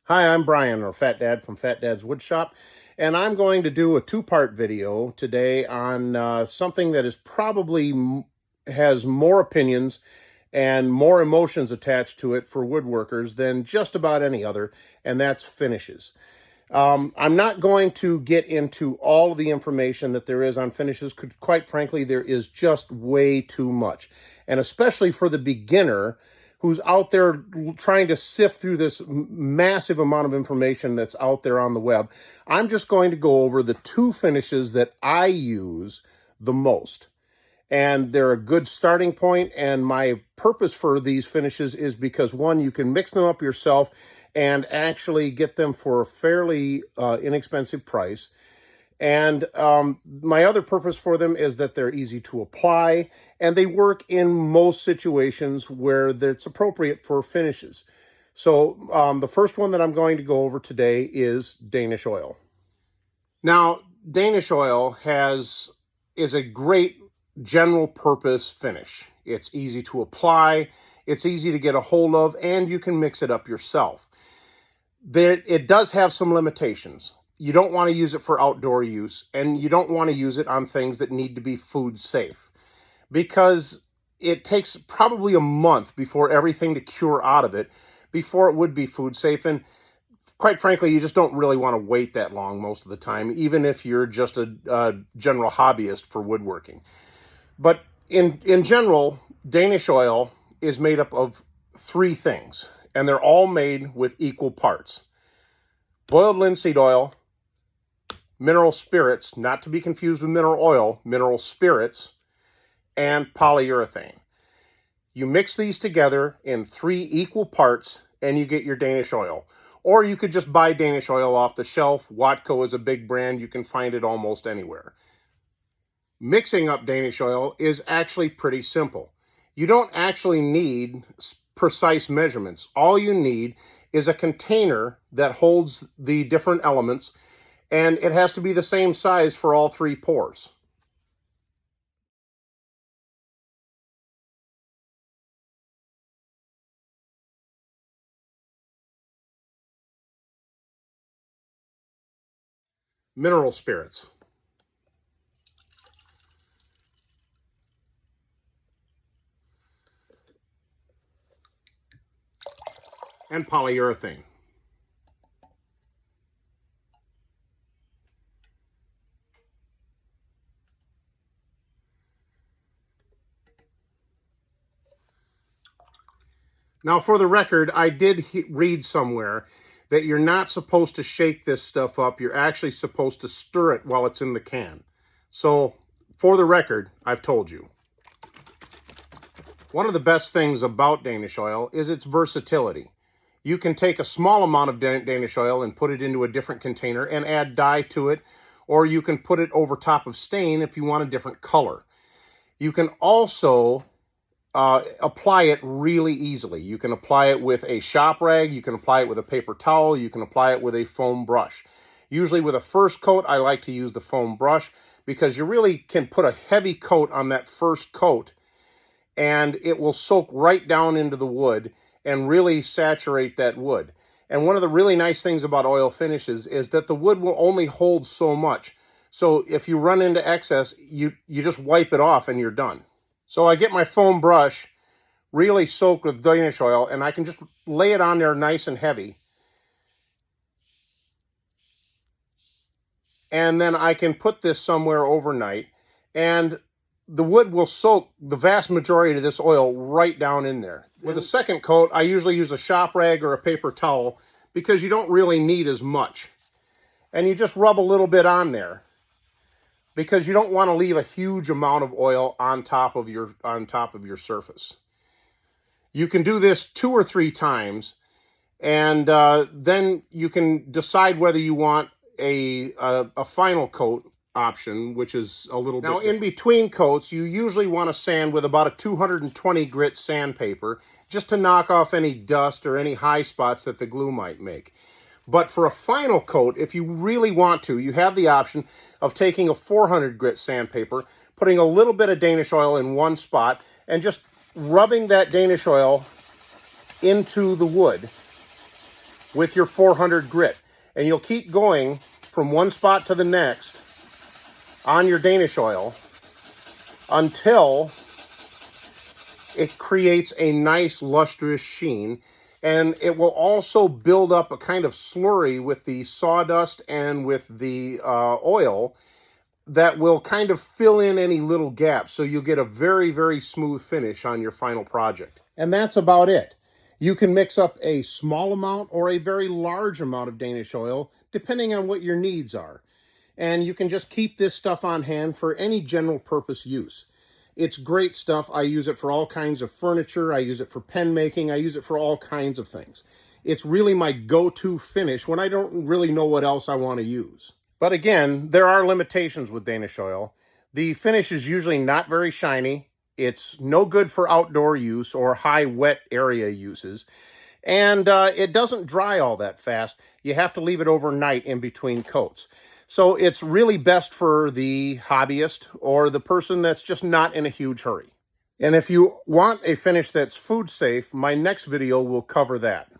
Hi, I'm Brian, or Fat Dad from Fat Dad's Woodshop, and I'm going to do a two-part video today on something that is probably has more opinions and more emotions attached to it for woodworkers than just about any other, and that's finishes. I'm not going to get into all of the information that there is on finishes, because quite frankly, there is just way too much. And especially for the beginner who's out there trying to sift through this massive amount of information that's out there on the web, I'm just going to go over the two finishes that I use the most. And they're a good starting point, and my purpose for these finishes is because, one, you can mix them up yourself and actually get them for a fairly inexpensive price. And my other purpose for them is that they're easy to apply, and they work in most situations where it's appropriate for finishes. So the first one that I'm going to go over today is Danish Oil. Now, Danish Oil is a great general purpose finish. It's easy to apply, it's easy to get a hold of, and you can mix it up yourself. It does have some limitations. You don't want to use it for outdoor use, and you don't want to use it on things that need to be food safe, because it takes probably a month before everything to cure out of it before it would be food safe. And quite frankly, you just don't really want to wait that long most of the time, even if you're just a general hobbyist for woodworking. But in general, Danish Oil is made up of three things, and they're all made with equal parts: boiled linseed oil, mineral spirits, not to be confused with mineral oil, mineral spirits, and polyurethane. You mix these together in three equal parts, and you get your Danish Oil. Or you could just buy Danish Oil off the shelf. Watco is a big brand. You can find it almost anywhere. Mixing up Danish Oil is actually pretty simple. You don't actually need precise measurements. All you need is a container that holds the different elements, and it has to be the same size for all three pours. Mineral spirits. And polyurethane. Now, for the record, I did read somewhere that you're not supposed to shake this stuff up. You're actually supposed to stir it while it's in the can. So, for the record, I've told you. One of the best things about Danish Oil is its versatility. You can take a small amount of Danish Oil and put it into a different container and add dye to it, or you can put it over top of stain if you want a different color. You can also apply it really easily. You can apply it with a shop rag, you can apply it with a paper towel, you can apply it with a foam brush. Usually with a first coat, I like to use the foam brush, because you really can put a heavy coat on that first coat, and it will soak right down into the wood and really saturate that wood. And one of the really nice things about oil finishes is that the wood will only hold so much. So if you run into excess, you just wipe it off and you're done. So I get my foam brush really soaked with Danish Oil, and I can just lay it on there nice and heavy. And then I can put this somewhere overnight, and the wood will soak the vast majority of this oil right down in there. With a second coat, I usually use a shop rag or a paper towel, because you don't really need as much. And you just rub a little bit on there, because you don't want to leave a huge amount of oil on top of your surface. You can do this 2 or 3 times, and then you can decide whether you want a final coat option, which is a little bit different. Now, in between coats, you usually want to sand with about a 220 grit sandpaper, just to knock off any dust or any high spots that the glue might make. But for a final coat, if you really want to, you have the option of taking a 400 grit sandpaper, putting a little bit of Danish Oil in one spot, and just rubbing that Danish Oil into the wood. with your 400 grit. And you'll keep going from one spot to the next on your Danish oil until it creates a nice lustrous sheen. And it will also build up a kind of slurry with the sawdust and with the oil that will kind of fill in any little gaps, so you'll get a very, very smooth finish on your final project. And that's about it. You can mix up a small amount or a very large amount of Danish oil, depending on what your needs are. And you can just keep this stuff on hand for any general purpose use. It's great stuff. I use it for all kinds of furniture. I use it for pen making. I use it for all kinds of things. It's really my go-to finish when I don't really know what else I want to use. But again, there are limitations with Danish oil. The finish is usually not very shiny. It's no good for outdoor use or high wet area uses. And it doesn't dry all that fast. You have to leave it overnight in between coats. So it's really best for the hobbyist or the person that's just not in a huge hurry. And if you want a finish that's food safe, my next video will cover that.